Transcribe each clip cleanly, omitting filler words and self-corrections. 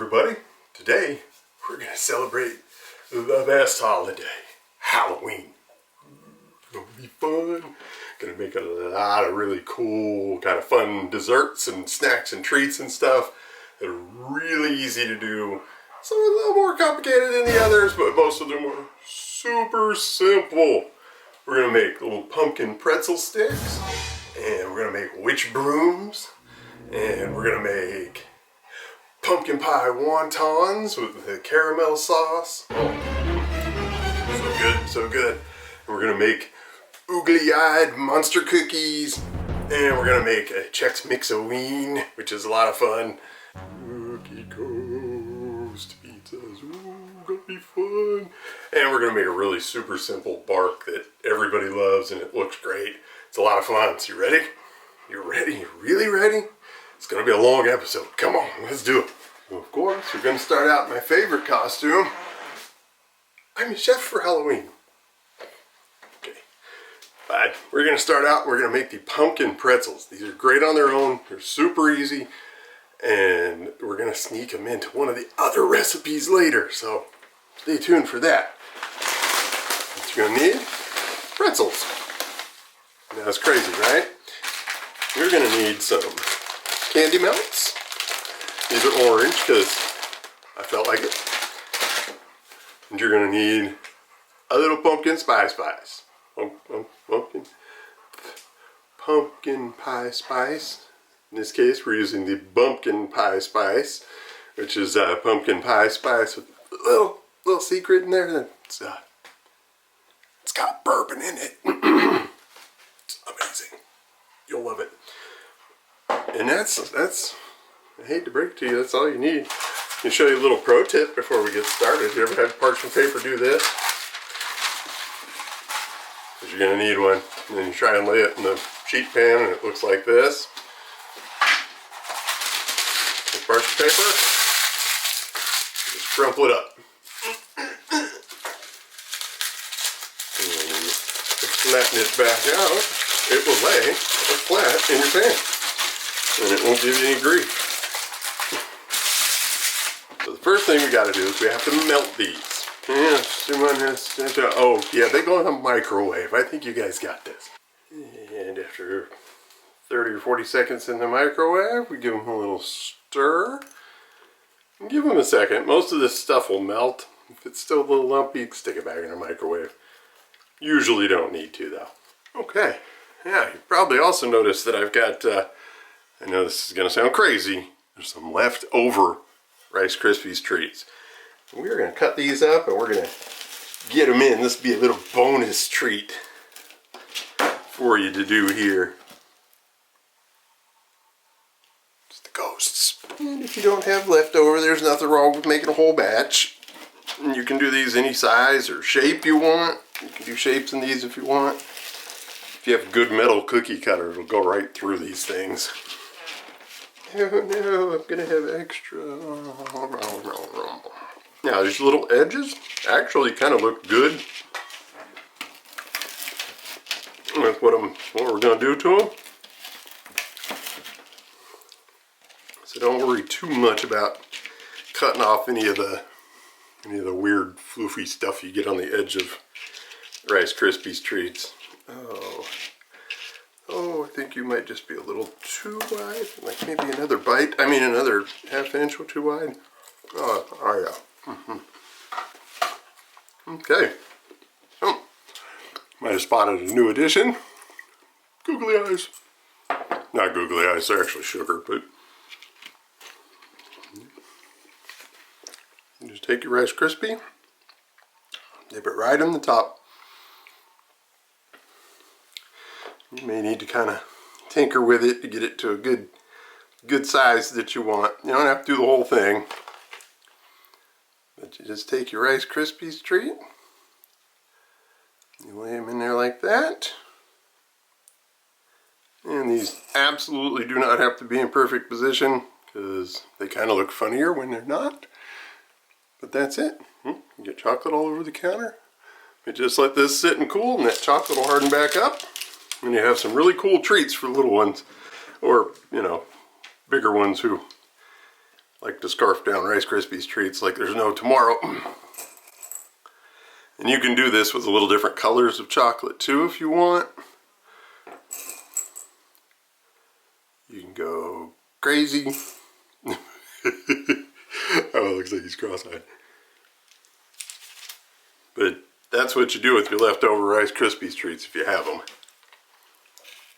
everybody. Today we're going to celebrate the best holiday, Halloween. It's going to be fun. Going to make a lot of really cool kind of fun desserts and snacks and treats and stuff that are really easy to do. Some are a little more complicated than the others, but most of them are super simple. We're going to make little pumpkin pretzel sticks, and we're going to make witch brooms, and we're going to make pumpkin pie wontons with the caramel sauce. Oh, so good, so good. And we're going to make oogly-eyed monster cookies, and we're going to make a Chex Mix-A-Ween, which is a lot of fun. Cookie Coast pizzas, ooh, gonna be fun. And we're going to make a really super simple bark that everybody loves, and it looks great. It's a lot of fun. So you ready? You ready? You really ready? It's going to be a long episode. Come on, let's do it. Well, of course, we're going to start out in my favorite costume. I'm a chef for Halloween. Okay. But we're going to start out, we're going to make the pumpkin pretzels. These are great on their own. They're super easy. And we're going to sneak them into one of the other recipes later. So stay tuned for that. What you're going to need? Pretzels. Now, that's crazy, right? You're going to need some candy melts. These are orange because I felt like it. And you're going to need a little pumpkin spice. Pumpkin pie spice. In this case, we're using the bumpkin pie spice, which is pumpkin pie spice with a little secret in there. It's got bourbon in it. It's amazing. You'll love it. And that's, I hate to break it to you, that's all you need. I can show you a little pro tip before we get started. You ever had parchment paper do this? Because you're going to need one. And then you try and lay it in the sheet pan and it looks like this. With parchment paper, just crumple it up. And when you flatten it back out, it will lay flat in your pan. And it won't give you any grief. So the first thing we got to do is we have to melt these. Oh yeah, they go in the microwave. I think you guys got this. And after 30 or 40 seconds in the microwave, we give them a little stir. And give them a second. Most of this stuff will melt. If it's still a little lumpy, stick it back in the microwave. Usually don't need to though. Okay. Yeah, you probably also noticed that I've got I know this is going to sound crazy. There's some leftover Rice Krispies treats. We're going to cut these up and we're going to get them in. This will be a little bonus treat for you to do here. Just the ghosts. And if you don't have leftover, there's nothing wrong with making a whole batch. And you can do these any size or shape you want. You can do shapes in these if you want. If you have a good metal cookie cutter, it'll go right through these things. Oh no, I'm gonna have extra. Now these little edges actually kind of look good. That's what we're gonna do to them. So don't worry too much about cutting off any of the weird floofy stuff you get on the edge of Rice Krispies treats. Oh, I think you might just be a little too wide. Like maybe another bite. I mean, another half inch or too wide. Oh yeah. Okay. Oh, might have spotted a new addition. Googly eyes. Not googly eyes, they're actually sugar, but you just take your Rice Krispie, dip it right on the top. You may need to kind of tinker with it to get it to a good size that you want. You don't have to do the whole thing. But you just take your Rice Krispies treat. You lay them in there like that. And these absolutely do not have to be in perfect position because they kind of look funnier when they're not. But that's it. You get chocolate all over the counter. You just let this sit and cool and that chocolate will harden back up. And you have some really cool treats for little ones, or, you know, bigger ones who like to scarf down Rice Krispies treats like there's no tomorrow. And you can do this with a little different colors of chocolate too if you want. You can go crazy. Oh, it looks like he's cross-eyed. But that's what you do with your leftover Rice Krispies treats if you have them.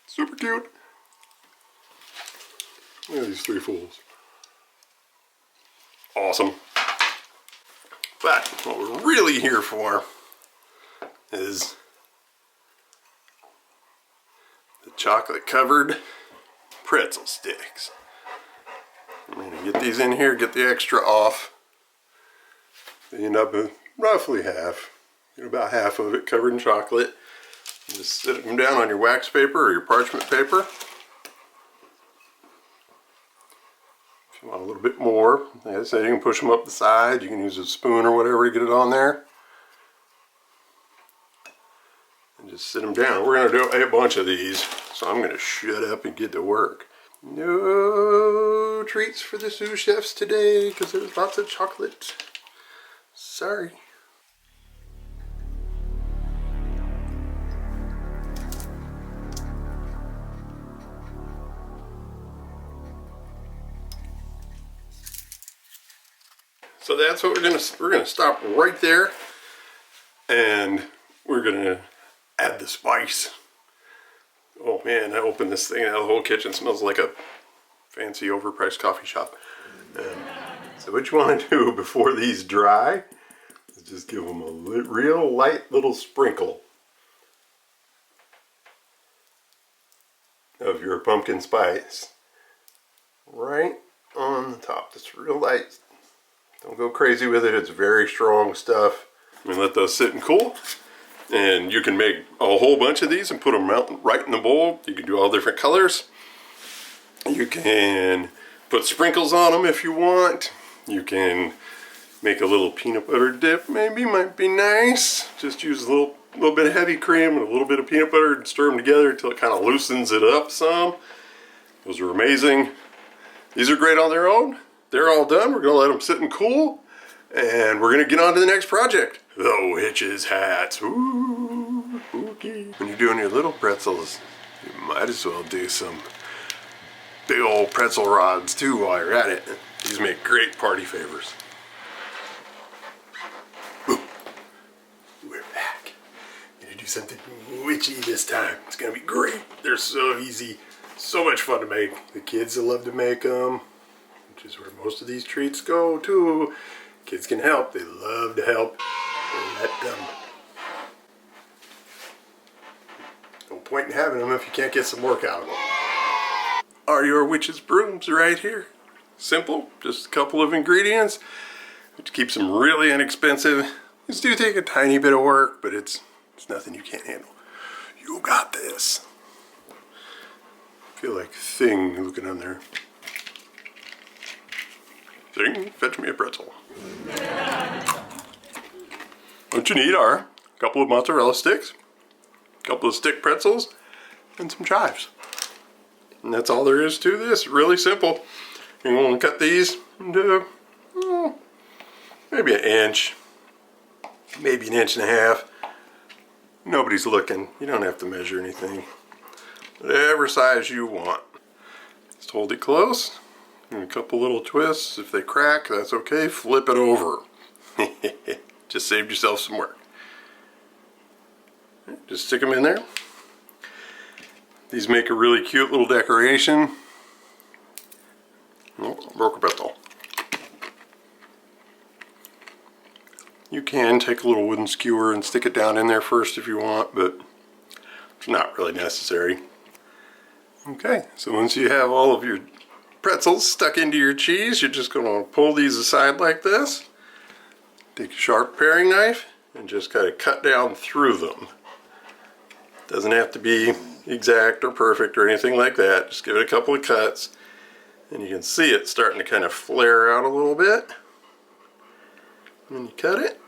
Super cute. Look at these 3 fools. Awesome. But what we're really here for is the chocolate covered pretzel sticks. I'm going to get these in here, get the extra off. They end up with roughly half. Get about half of it covered in chocolate. And just sit them down on your wax paper or your parchment paper. If you want a little bit more, like I said, you can push them up the side. You can use a spoon or whatever to get it on there. And just sit them down. We're going to do a bunch of these, so I'm going to shut up and get to work. No treats for the sous chefs today because there's lots of chocolate. Sorry. So that's what we're gonna stop right there, and we're gonna add the spice. Oh man, I opened this thing and the whole kitchen smells like a fancy overpriced coffee shop. So what you want to do before these dry is just give them a real light little sprinkle of your pumpkin spice right on the top. Just real light. Don't go crazy with it. It's very strong stuff. And let those sit and cool. And you can make a whole bunch of these and put them out right in the bowl. You can do all different colors. You can put sprinkles on them if you want. You can make a little peanut butter dip, maybe, might be nice. Just use a little bit of heavy cream and a little bit of peanut butter and stir them together until it kind of loosens it up some. Those are amazing. These are great on their own. They're all done. We're going to let them sit and cool. And we're going to get on to the next project. The witch's hats. Ooh, spooky. When you're doing your little pretzels, you might as well do some big old pretzel rods too while you're at it. These make great party favors. Ooh. We're back. Gonna do something witchy this time. It's gonna be great. They're so easy. So much fun to make. The kids will love to make them, which is where most of these treats go too. Kids can help. They love to help. Let them. No point in having them if you can't get some work out of them. Are your witch's brooms right here? Simple, just a couple of ingredients, which keeps them really inexpensive. These do take a tiny bit of work, but it's nothing you can't handle. You got this. I feel like Thing looking on there. Thing, fetch me a pretzel. What you need are a couple of mozzarella sticks, a couple of stick pretzels, and some chives. And that's all there is to this. Really simple. You're going to cut these into maybe an inch, maybe an inch and a half. Nobody's looking. You don't have to measure anything. Whatever size you want. Just hold it close. And a couple little twists. If they crack, that's okay. Flip it over. Just saved yourself some work. Just stick them in there. These make a really cute little decoration. Oh, broke a pretzel. You can take a little wooden skewer and stick it down in there first if you want, but it's not really necessary. Okay, so once you have all of your pretzels stuck into your cheese, you're just going to pull these aside like this. Take a sharp paring knife and just kind of cut down through them. Doesn't have to be exact or perfect or anything like that. Just give it a couple of cuts and you can see it starting to kind of flare out a little bit. And then you cut it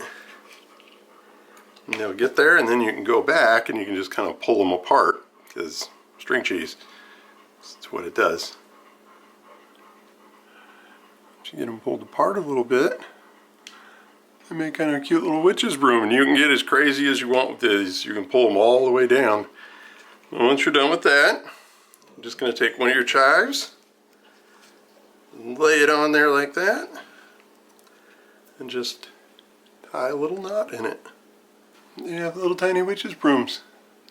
and they'll get there, and then you can go back and you can just kind of pull them apart because string cheese, that's what it does. to get them pulled apart a little bit. They make kind of a cute little witch's broom, and you can get as crazy as you want with these. You can pull them all the way down. And once you're done with that, I'm just going to take one of your chives and lay it on there like that, and just tie a little knot in it. You have little tiny witch's brooms.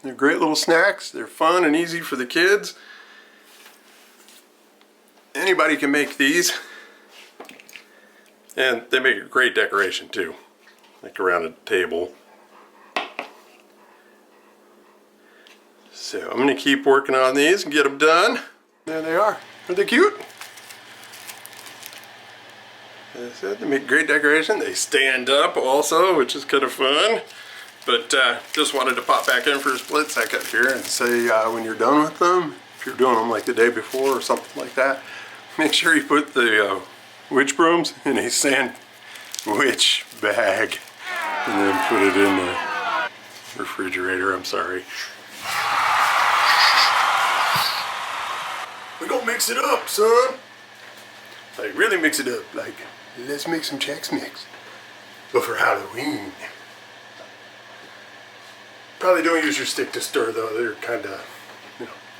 They're great little snacks. They're fun and easy for the kids. Anybody can make these. And they make a great decoration too, like around a table. So I'm going to keep working on these and get them done. There they are. Aren't they cute? As I said, they make great decoration. They stand up also, which is kind of fun. But just wanted to pop back in for a split second here and say when you're done with them, if you're doing them like the day before or something like that, make sure you put the witch brooms in a sandwich bag and then put it in the refrigerator. I'm sorry. We're gonna mix it up, son. Like, really mix it up. Like, let's make some Chex Mix. But for Halloween. Probably don't use your stick to stir though. They're kind of,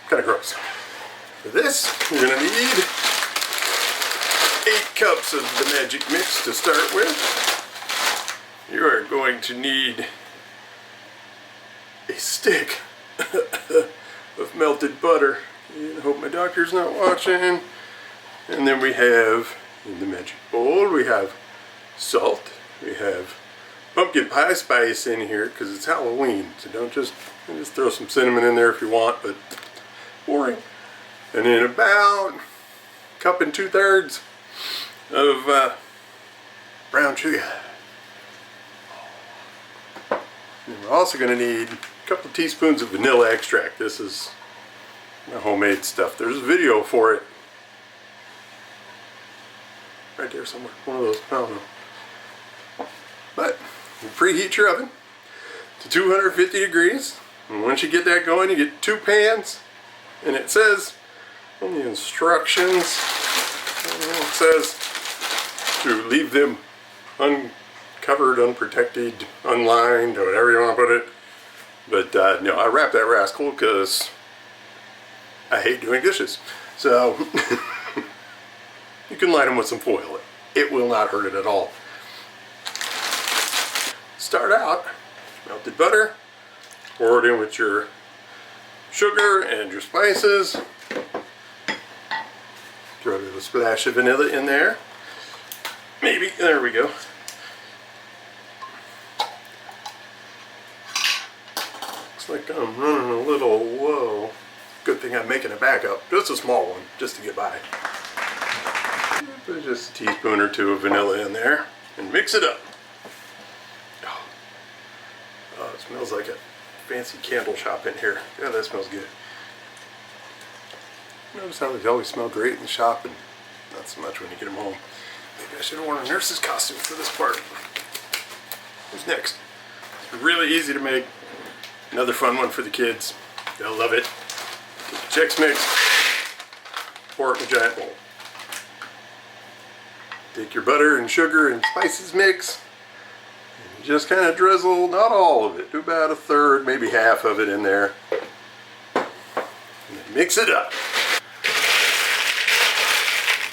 kind of gross. For this, we're gonna need 8 cups of the magic mix to start with. You are going to need a stick of melted butter. I hope my doctor's not watching. And then we have, in the magic bowl, we have salt. We have pumpkin pie spice in here because it's Halloween. So don't just throw some cinnamon in there if you want, but boring. And then about a cup and 2/3 of brown sugar. And we're also going to need a couple of teaspoons of vanilla extract. This is my homemade stuff. There's a video for it right there somewhere. One of those, I don't know. But you preheat your oven to 250 degrees. And once you get that going, you get 2 pans. And it says on the instructions, it says to leave them uncovered, unprotected, unlined, or whatever you want to put it. But no, I wrap that rascal because I hate doing dishes. So you can line them with some foil. It will not hurt it at all. Start out, melted butter, pour it in with your sugar and your spices. Throw a little splash of vanilla in there. Maybe, there we go. Looks like I'm running a little low. Good thing I'm making a backup, just a small one, just to get by. Put just a teaspoon or 2 of vanilla in there and mix it up. Oh, it smells like a fancy candle shop in here. Yeah, that smells good. Notice how they always smell great in the shop and not so much when you get them home. Maybe I should have worn a nurse's costume for this part. Who's next? It's really easy to make. Another fun one for the kids. They'll love it. Take the Chex Mix, pour it in a giant bowl. Take your butter and sugar and spices mix. And just kind of drizzle, not all of it. Do about 1/3, maybe half of it in there. And then mix it up.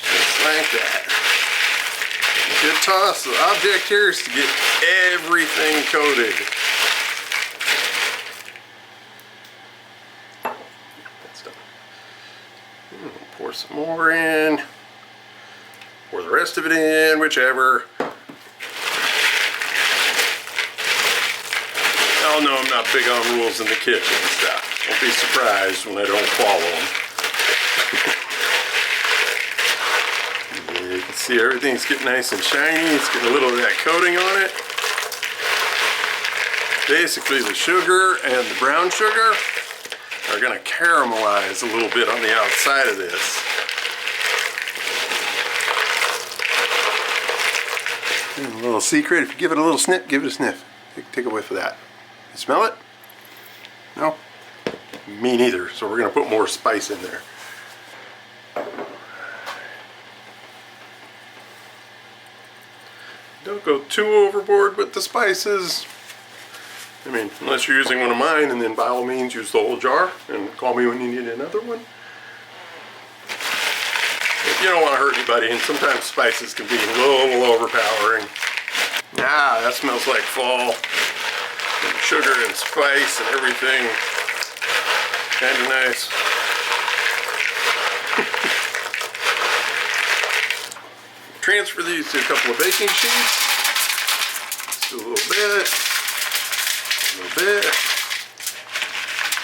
Just like that. Good toss. The object here is to get everything coated. That's done. Pour some more in. Pour the rest of it in, whichever. Y'all know I'm not big on rules in the kitchen and stuff. Don't be surprised when I don't follow them. Yeah, you can see everything's getting nice and shiny. It's getting a little of that coating on it. Basically the sugar and the brown sugar are going to caramelize a little bit on the outside of this. And a little secret, if you give it a little sniff, give it a sniff. Take a whiff of that. You smell it? No? Me neither, so we're going to put more spice in there. Don't go too overboard with the spices. I mean, unless you're using one of mine, and then by all means use the whole jar and call me when you need another one. But you don't want to hurt anybody, and sometimes spices can be a little overpowering. Ah, that smells like fall. And sugar and spice and everything. Kind of nice. Transfer these to a couple of baking sheets. Just a little bit. A little bit.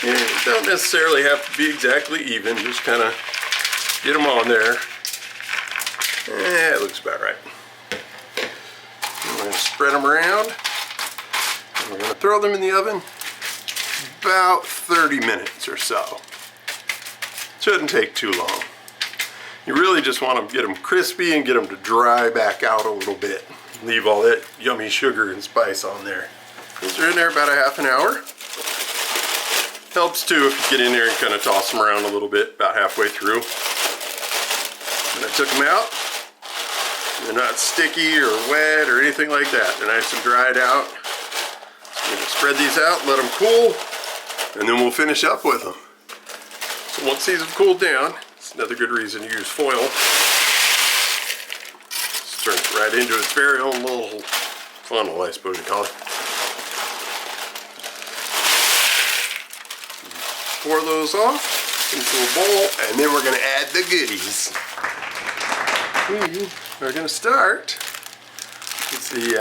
And it don't necessarily have to be exactly even. Just kind of get them on there. It looks about right. We're going to spread them around. And we're going to throw them in the oven about 30 minutes or so. Shouldn't take too long. You really just want to get them crispy and get them to dry back out a little bit. Leave all that yummy sugar and spice on there. Those are in there about a half an hour. Helps too if you get in there and kind of toss them around a little bit about halfway through. And I took them out. They're not sticky or wet or anything like that. They're nice and dried out. So I'm going to spread these out, let them cool, and then we'll finish up with them. So once these have cooled down, it's another good reason to use foil. Just turn it right into its very own little funnel, I suppose you call it. Pour those off into a bowl, and then we're going to add the goodies. We're going to start with the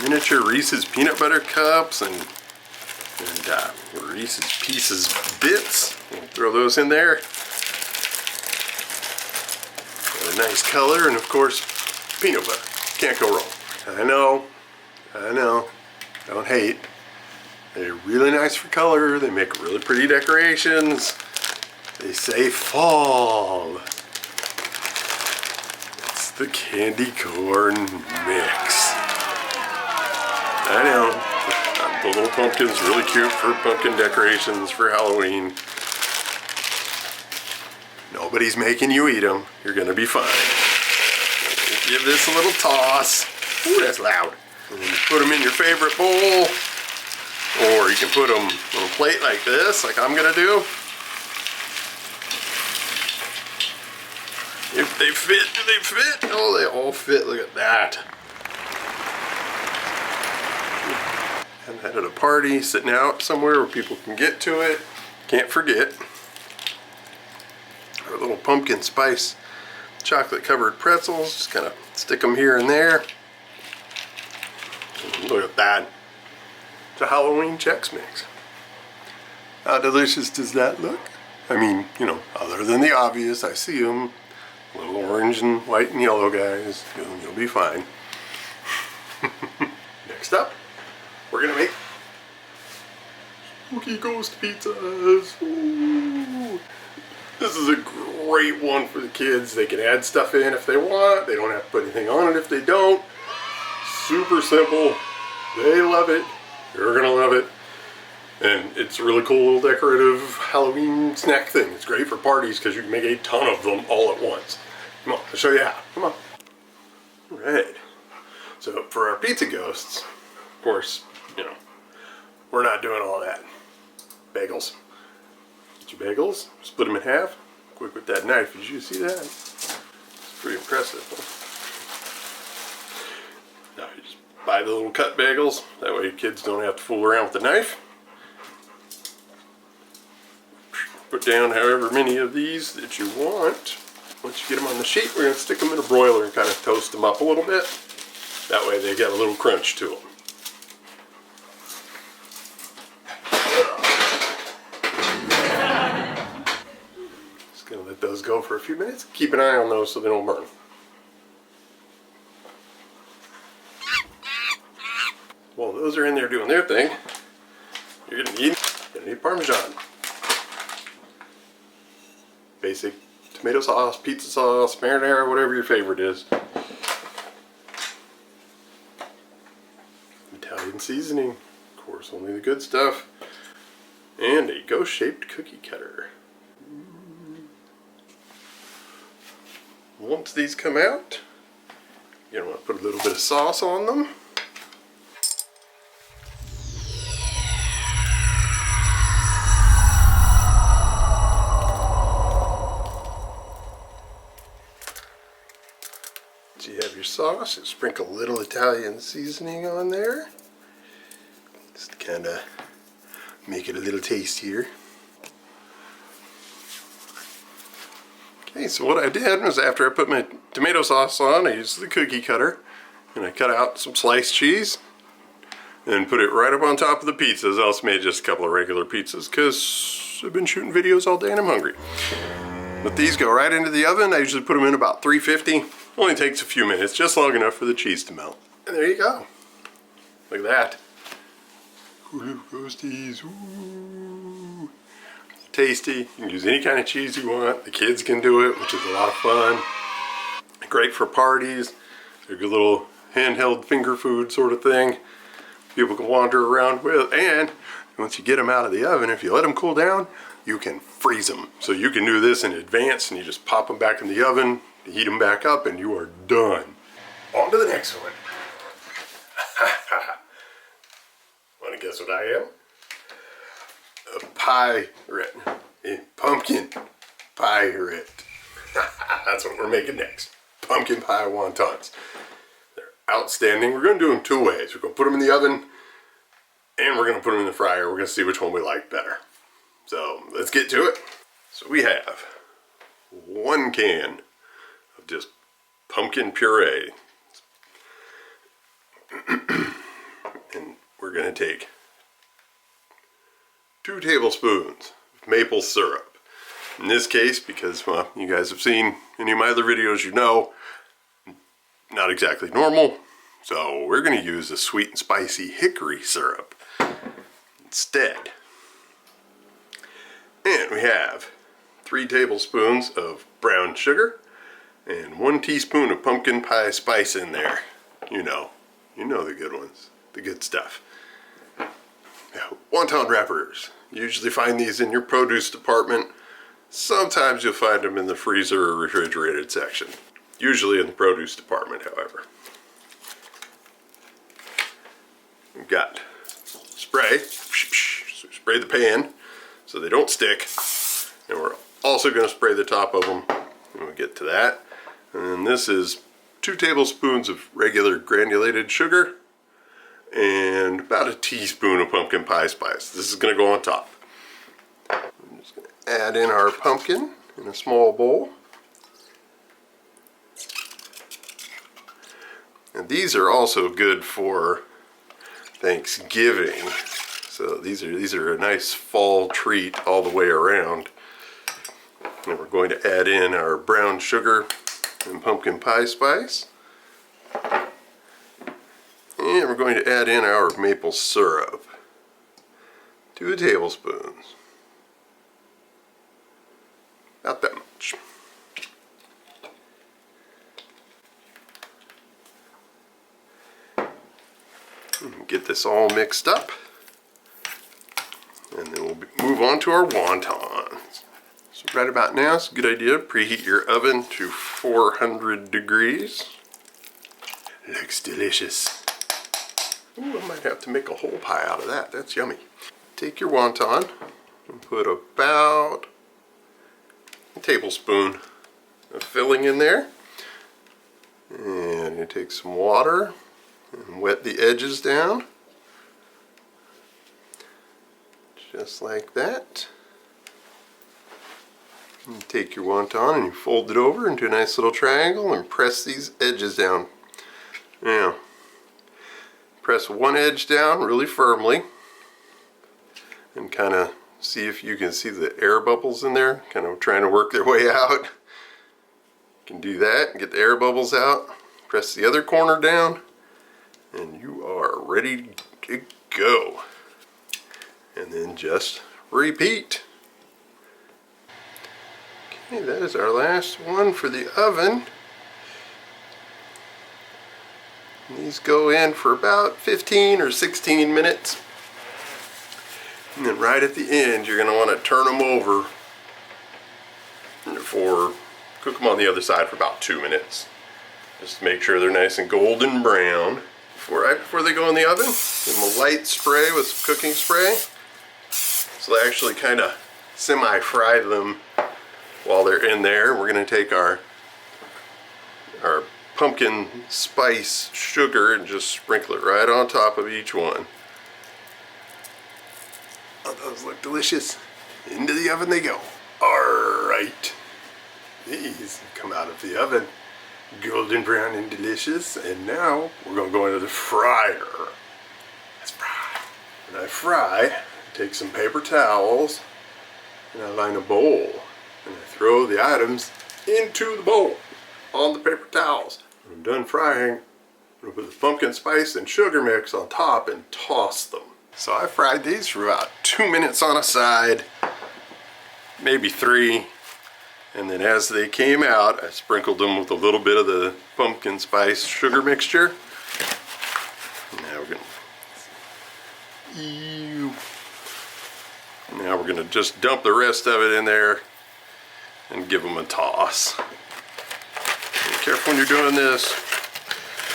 miniature Reese's peanut butter cups and Reese's Pieces bits. We'll throw those in there. Got a nice color, and of course, peanut butter. Can't go wrong. I know. Don't hate. They're really nice for color. They make really pretty decorations. They say fall. It's the candy corn mix. I know. The little pumpkin's really cute for pumpkin decorations for Halloween. Nobody's making you eat them. You're gonna be fine. Give this a little toss. Ooh, that's loud. And then you put them in your favorite bowl, or you can put them on a plate like this, like I'm gonna do. If they fit, do they fit? Oh, they all fit. Look at that. I'm at a party, sitting out somewhere where people can get to it. Can't forget our little pumpkin spice chocolate covered pretzels. Just kind of stick them here and there. And look at that. It's a Halloween Chex Mix. How delicious does that look? I mean, you know, other than the obvious, I see them. Little orange and white and yellow guys. You'll be fine. Next up, we're gonna make spooky ghost pizzas. Ooh. This is a great one for the kids. They can add stuff in if they want. They don't have to put anything on it if they don't. Super simple. They love it. You're gonna love it. And it's a really cool little decorative Halloween snack thing. It's great for parties because you can make a ton of them all at once. Come on, I'll show you how. Come on. All right. So for our pizza ghosts, of course, you know, we're not doing all that. Bagels. Get your bagels, split them in half. Quick with that knife. Did you see that? It's pretty impressive. Now you just buy the little cut bagels. That way kids don't have to fool around with the knife. Put down however many of these that you want. Once you get them on the sheet, we're going to stick them in a broiler and kind of toast them up a little bit. That way they get a little crunch to them. Just going to let those go for a few minutes. Keep an eye on those so they don't burn. While those are in there doing their thing, you're going to need Parmesan. Basic tomato sauce, pizza sauce, marinara, whatever your favorite is. Italian seasoning, of course, only the good stuff. And a ghost-shaped cookie cutter. Once these come out, You're gonna want to put a little bit of sauce on them. So you have your sauce, you sprinkle a little Italian seasoning on there, just to kind of make it a little tastier. Okay, so what I did was after I put my tomato sauce on, I used the cookie cutter and I cut out some sliced cheese and put it right up on top of the pizzas. I also made just a couple of regular pizzas because I've been shooting videos all day and I'm hungry. But these go right into the oven. I usually put them in about 350. Only takes a few minutes, just long enough for the cheese to melt. And there you go. Look at that. Ooh, roasties. Ooh. Tasty. You can use any kind of cheese you want. The kids can do it, which is a lot of fun. Great for parties. They're a good little handheld finger food sort of thing. People can wander around with. And once you get them out of the oven, if you let them cool down, you can freeze them. So you can do this in advance and you just pop them back in the oven, heat them back up, and you are done. On to the next one. Want to guess what I am? A pirate. A pumpkin pirate. That's what we're making next. Pumpkin pie wontons. They're outstanding. We're going to do them two ways. We're going to put them in the oven and we're going to put them in the fryer. We're going to see which one we like better. So let's get to it. So we have 1 can of just pumpkin puree. And we're going to take 2 tablespoons of maple syrup. In this case, because well, you guys have seen any of my other videos, you know, not exactly normal. So we're going to use a sweet and spicy hickory syrup instead. And we have 3 tablespoons of brown sugar and 1 teaspoon of pumpkin pie spice in there. You know the good ones, the good stuff. Now, wonton wrappers. You usually find these in your produce department. Sometimes you'll find them in the freezer or refrigerated section. Usually in the produce department, however. We've got spray. So spray the pan so they don't stick. And we're also going to spray the top of them when we get to that. And this is 2 tablespoons of regular granulated sugar and about a teaspoon of pumpkin pie spice. This is going to go on top. I'm just going to add in our pumpkin in a small bowl. And these are also good for Thanksgiving. So these are a nice fall treat all the way around. And we're going to add in our brown sugar and pumpkin pie spice. And we're going to add in our maple syrup. 2 tablespoons. About that much. Get this all mixed up. And then we'll move on to our wontons. So right about now, it's a good idea to preheat your oven to 400 degrees. Looks delicious. Ooh, I might have to make a whole pie out of that. That's yummy. Take your wonton and put about a tablespoon of filling in there. And you take some water and wet the edges down. Just like that. You take your wonton and you fold it over into a nice little triangle and press these edges down. Now, press one edge down really firmly and kind of see if you can see the air bubbles in there, kind of trying to work their way out. You can do that and get the air bubbles out. Press the other corner down and you are ready to go. And then just repeat. Okay, that is our last one for the oven. And these go in for about 15 or 16 minutes. And then right at the end, you're going to want to turn them over cook them on the other side for about 2 minutes. Just to make sure they're nice and golden brown. Before they go in the oven, give them a light spray with some cooking spray. So they actually kind of semi-fry them while they're in there. We're going to take our pumpkin spice sugar and just sprinkle it right on top of each one. Oh, those look delicious. Into the oven they go. Alright. These come out of the oven. Golden brown and delicious. And now we're going to go into the fryer. Let's fry. When I fry, I take some paper towels and I line a bowl. And I throw the items into the bowl on the paper towels. When I'm done frying, I'm going to put the pumpkin spice and sugar mix on top and toss them. So I fried these for about 2 minutes on a side, maybe 3. And then as they came out, I sprinkled them with a little bit of the pumpkin spice sugar mixture. Now we're gonna just dump the rest of it in there and give them a toss. Be careful when you're doing this.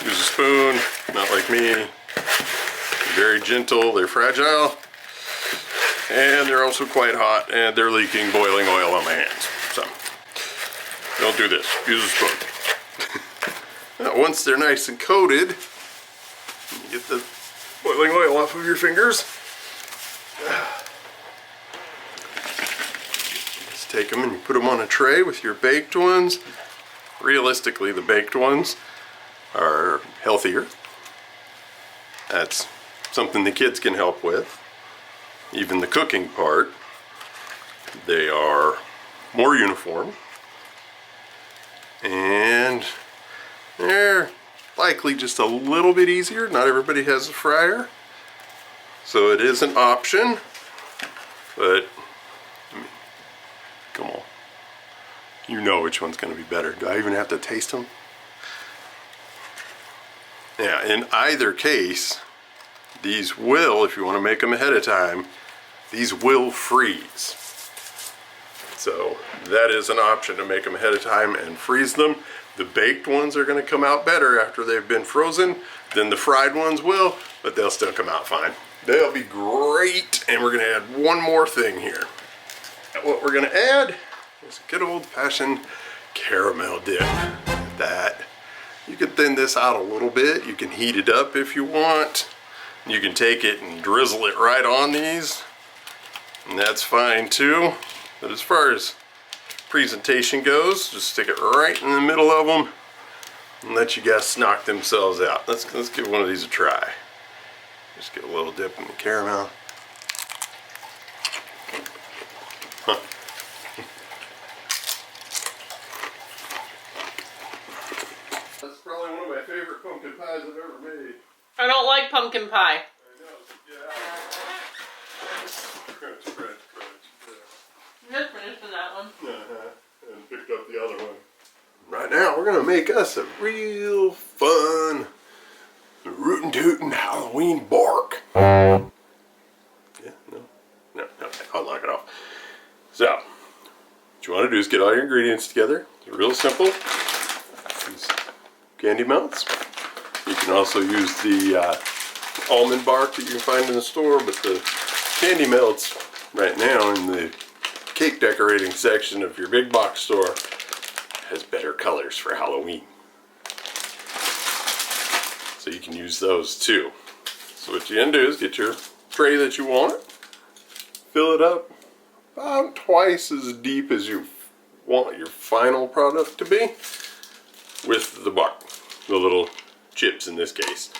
Use a spoon, not like me. Very gentle, they're fragile. And they're also quite hot, and they're leaking boiling oil on my hands. So, don't do this, use a spoon. Now, once they're nice and coated, you get the boiling oil off of your fingers. Just take them and you put them on a tray with your baked ones. Realistically, the baked ones are healthier. That's something the kids can help with. Even the cooking part, they are more uniform. And they're likely just a little bit easier. Not everybody has a fryer, so it is an option. But, I mean, come on. You know which one's going to be better. Do I even have to taste them? Yeah, in either case, these will, if you want to make them ahead of time, these will freeze. So that is an option to make them ahead of time and freeze them. The baked ones are going to come out better after they've been frozen than the fried ones will, but they'll still come out fine. They'll be great. And we're going to add one more thing here. And what we're going to add is a good old-fashioned caramel dip. That you can thin this out a little bit. You can heat it up if you want. You can take it and drizzle it right on these, and that's fine too. But as far as presentation goes, just stick it right in the middle of them and let you guys knock themselves out. Let's give one of these a try. Just get a little dip in the caramel. Huh. That's probably one of my favorite pumpkin pies I've ever made. I don't like pumpkin pie. I know, yeah. Crunch, crunch, crunch. Just finishing that one. And picked up the other one. Right now, we're gonna make us a real fun, rootin' tootin' Halloween bark. Yeah, no, I'll knock it off. So, what you want to do is get all your ingredients together. It's real simple. These candy melts. You can also use the almond bark that you can find in the store, but the candy melts right now in the cake decorating section of your big box store has better colors for Halloween. So you can use those too. So what you're gonna do is get your tray that you want, fill it up about twice as deep as you want your final product to be with the bark, the little chips in this case.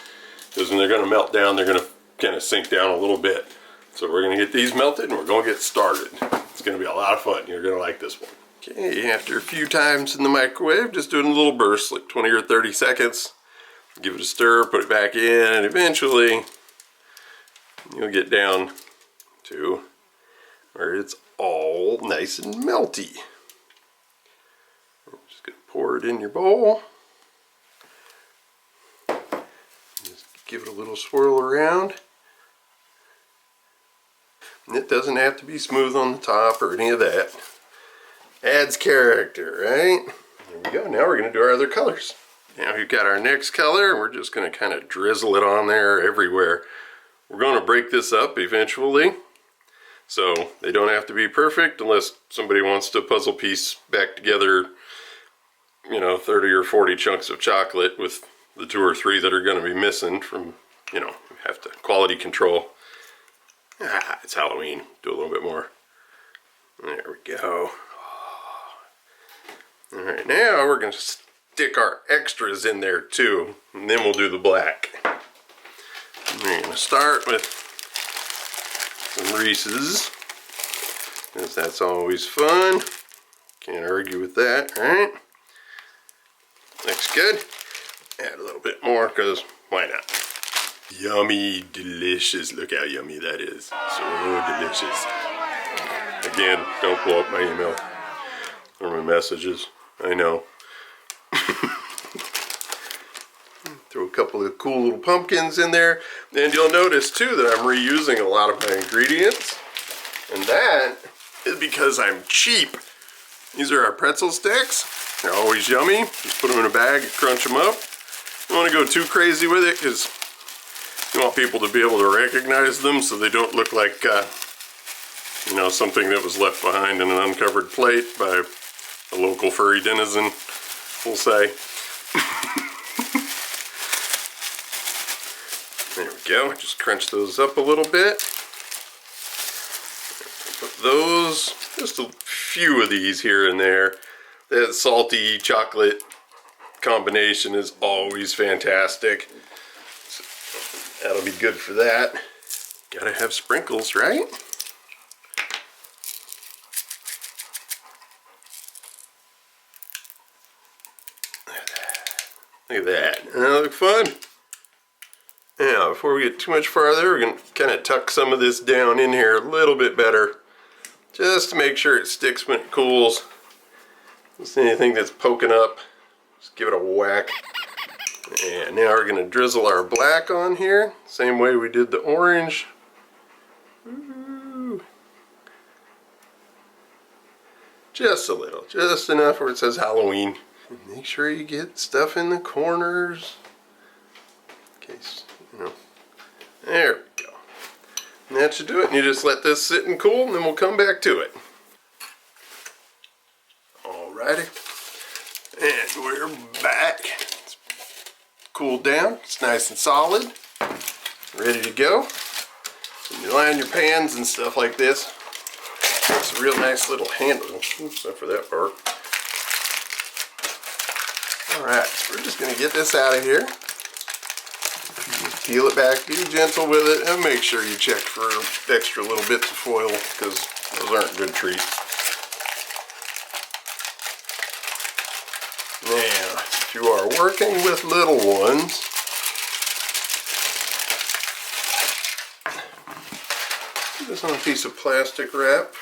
Because when they're gonna melt down, they're gonna kind of sink down a little bit. So we're gonna get these melted and we're gonna get started. It's gonna be a lot of fun. You're gonna like this one. Okay, after a few times in the microwave, just doing a little burst, like 20 or 30 seconds. Give it a stir, put it back in, and eventually you'll get down to where it's all nice and melty. Just gonna pour it in your bowl. Just give it a little swirl around. And it doesn't have to be smooth on the top or any of that. Adds character, right? There we go. Now we're going to do our other colors. Now we've got our next color. We're just going to kind of drizzle it on there everywhere. We're going to break this up eventually, so they don't have to be perfect unless somebody wants to puzzle piece back together, you know, 30 or 40 chunks of chocolate with the 2 or 3 that are going to be missing from, you know, have to quality control. It's Halloween. Do a little bit more. There we go. All right, now we're going to stick our extras in there too, and then we'll do the black. We're going to start with some Reese's, because that's always fun. Can't argue with that, right? Looks good. Add a little bit more, because why not? Yummy, delicious. Look how yummy that is. So delicious. Again, don't blow up my email or my messages. I know. Throw a couple of cool little pumpkins in there. And you'll notice too that I'm reusing a lot of my ingredients. And that is because I'm cheap. These are our pretzel sticks. They're always yummy. Just put them in a bag and crunch them up. You don't want to go too crazy with it because you want people to be able to recognize them so they don't look like, you know, something that was left behind in an uncovered plate by a local furry denizen, we'll say. There we go. Just crunch those up a little bit. Put those, just a few of these here and there. That salty chocolate combination is always fantastic. So that'll be good for that. Gotta have sprinkles, right? Look at that. Doesn't that look fun? Now, before we get too much farther, we're going to kind of tuck some of this down in here a little bit better, just to make sure it sticks when it cools. Just anything that's poking up, just give it a whack. And now we're going to drizzle our black on here, same way we did the orange. Ooh. Just a little, just enough where it says Halloween. And make sure you get stuff in the corners. In case, you know. There we go. And that should do it. And you just let this sit and cool, and then we'll come back to it. Alrighty. And we're back. It's cooled down. It's nice and solid. Ready to go. When you line your pans and stuff like this, it's a real nice little handle. Except for that part. Alright, so we're just going to get this out of here. Peel it back, be gentle with it, and make sure you check for extra little bits of foil, because those aren't good treats. Now, if you are working with little ones, put this on a piece of plastic wrap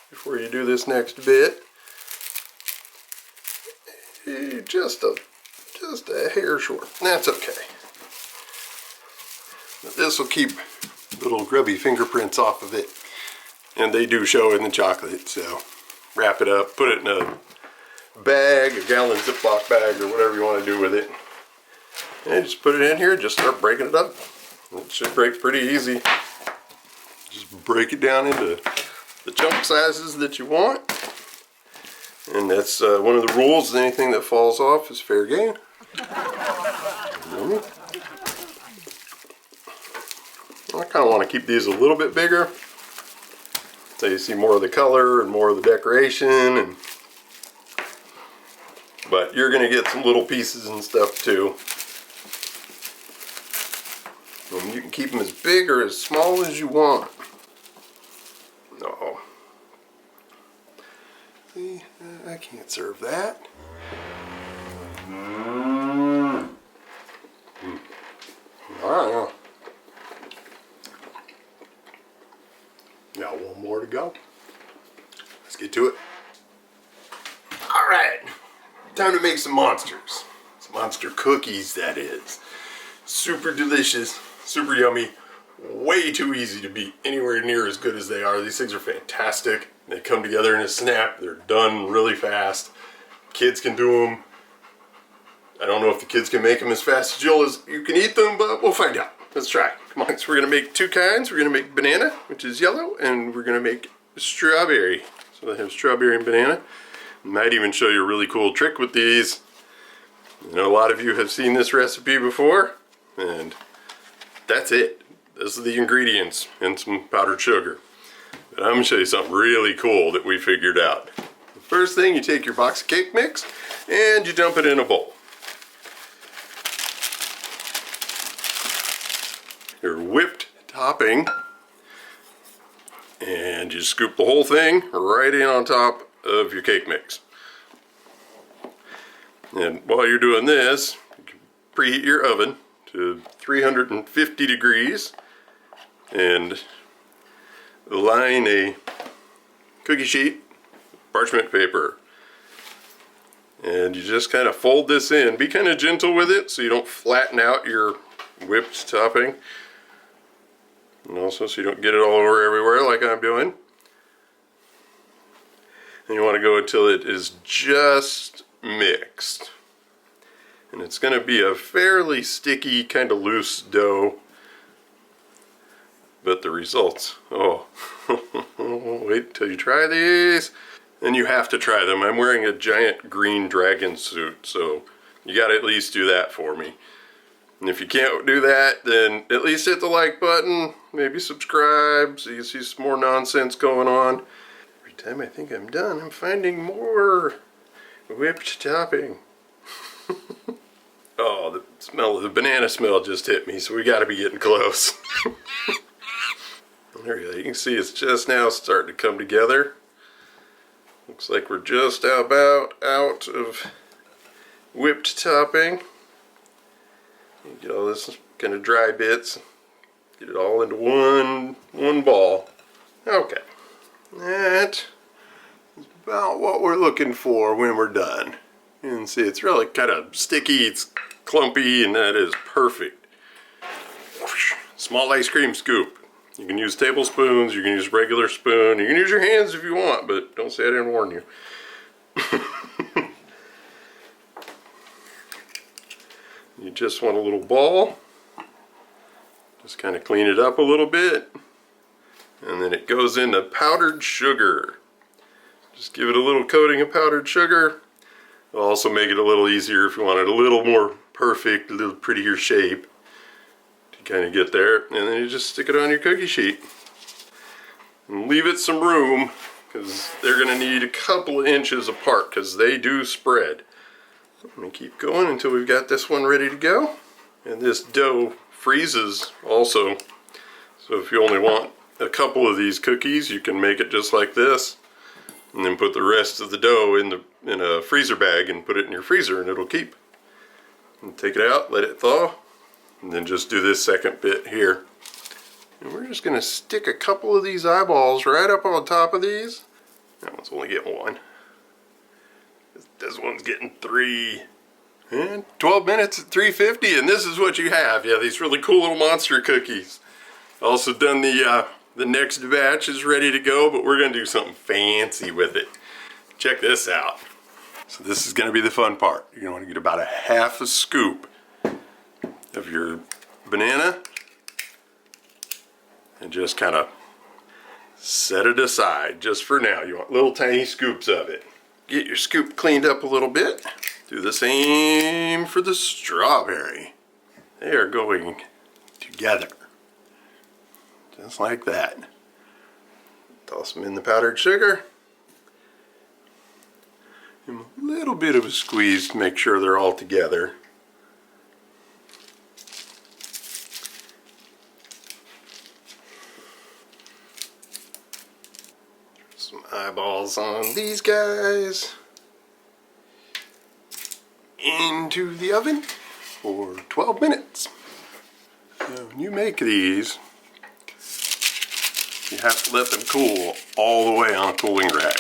before you do this next bit. Just a hair short. That's okay. But this will keep little grubby fingerprints off of it, and they do show in the chocolate. So wrap it up, put it in a bag, a gallon Ziploc bag, or whatever you want to do with it, and just put it in here. Just start breaking it up. It should break pretty easy. Just break it down into the chunk sizes that you want. And that's one of the rules. Anything that falls off is fair game. I kind of want to keep these a little bit bigger, so you see more of the color and more of the decoration. But you're going to get some little pieces and stuff too. And you can keep them as big or as small as you want. Uh-oh. See, I can't serve that. Alright. Got one more to go. Let's get to it. Alright. Time to make some monsters. Some monster cookies, that is. Super delicious, super yummy. Way too easy to be anywhere near as good as they are. These things are fantastic. They come together in a snap. They're done really fast. Kids can do them. I don't know if the kids can make them as fast as you can eat them, but we'll find out. Let's try. Come on. So we're gonna make two kinds. We're gonna make banana, which is yellow, and we're gonna make strawberry. So they have strawberry and banana. Might even show you a really cool trick with these. I know a lot of you have seen this recipe before, and that's it. This is the ingredients and some powdered sugar. But I'm gonna show you something really cool that we figured out. The first thing, you take your box of cake mix and you dump it in a bowl. Your whipped topping, and you scoop the whole thing right in on top of your cake mix. And while you're doing this, you can preheat your oven to 350 degrees and line a cookie sheet, parchment paper, and you just kind of fold this in. Be kind of gentle with it so you don't flatten out your whipped topping, and also so you don't get it all over everywhere like I'm doing. And you want to go until it is just mixed, and it's going to be a fairly sticky, kind of loose dough, but the results, oh, wait till you try these. And you have to try them. I'm wearing a giant green dragon suit, so you got to at least do that for me. And if you can't do that, then at least hit the like button, maybe subscribe so you see some more nonsense going on. Every time I think I'm done, I'm finding more whipped topping. Oh, the smell of the banana smell just hit me, so we got to be getting close. There you go. You can see it's just now starting to come together. Looks like we're just about out of whipped topping. You get all this kind of dry bits, get it all into one ball. Okay, that is about what we're looking for when we're done. You can see it's really kind of sticky, it's clumpy, and that is perfect. Small ice cream scoop. You can use tablespoons, you can use regular spoon, you can use your hands if you want, but don't say I didn't warn you. You just want a little ball. Just kind of clean it up a little bit. And then it goes into powdered sugar. Just give it a little coating of powdered sugar. It'll also make it a little easier if you want it a little more perfect, a little prettier shape. Kind of get there, and then you just stick it on your cookie sheet and leave it some room, because they're going to need a couple of inches apart because they do spread. Let me keep going until we've got this one ready to go. And this dough freezes also, so if you only want a couple of these cookies, you can make it just like this and then put the rest of the dough in a freezer bag and put it in your freezer, and it'll keep. And take it out, let it thaw. And then just do this second bit here. And we're just going to stick a couple of these eyeballs right up on top of these. That one's only getting one. This one's getting 3. And 12 minutes at 350, and this is what you have. Yeah, these really cool little monster cookies. Also done the next batch is ready to go, but we're going to do something fancy with it. Check this out. So this is going to be the fun part. You're going to want to get about a half a scoop of your banana and just kind of set it aside just for now. You want little tiny scoops of it. Get your scoop cleaned up a little bit. Do the same for the strawberry. They are going together just like that. Toss them in the powdered sugar. And a little bit of a squeeze to make sure they're all together. Some eyeballs on these guys. Into the oven for 12 minutes. Now, when you make these, you have to let them cool all the way on a cooling rack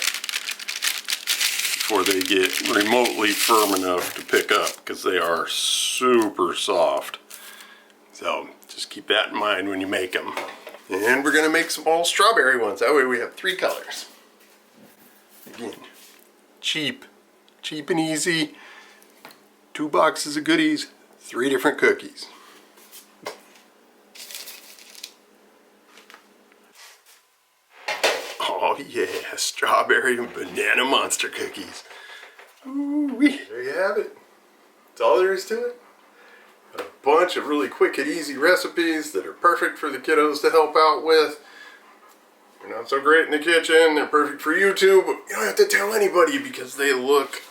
before they get remotely firm enough to pick up, because they are super soft. So just keep that in mind when you make them. And we're going to make some all strawberry ones. That way we have 3 colors. Again, cheap and easy. 2 boxes of goodies, 3 different cookies. Oh yeah, strawberry and banana monster cookies. Ooh-wee. There you have it. That's all there is to it. A bunch of really quick and easy recipes that are perfect for the kiddos to help out with. They're not so great in the kitchen. They're perfect for YouTube, but you don't have to tell anybody because they look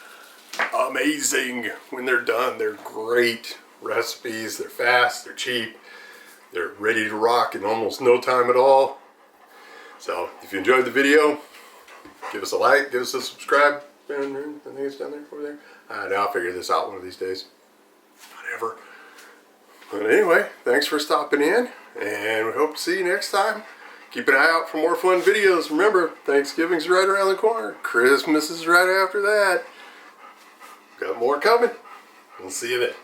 amazing when they're done. They're great recipes. They're fast. They're cheap. They're ready to rock in almost no time at all. So if you enjoyed the video, give us a like, give us a subscribe. I think it's down there, over there. I'll figure this out one of these days. Whatever. But anyway, thanks for stopping in, and we hope to see you next time. Keep an eye out for more fun videos. Remember, Thanksgiving's right around the corner. Christmas is right after that. Got more coming. We'll see you then.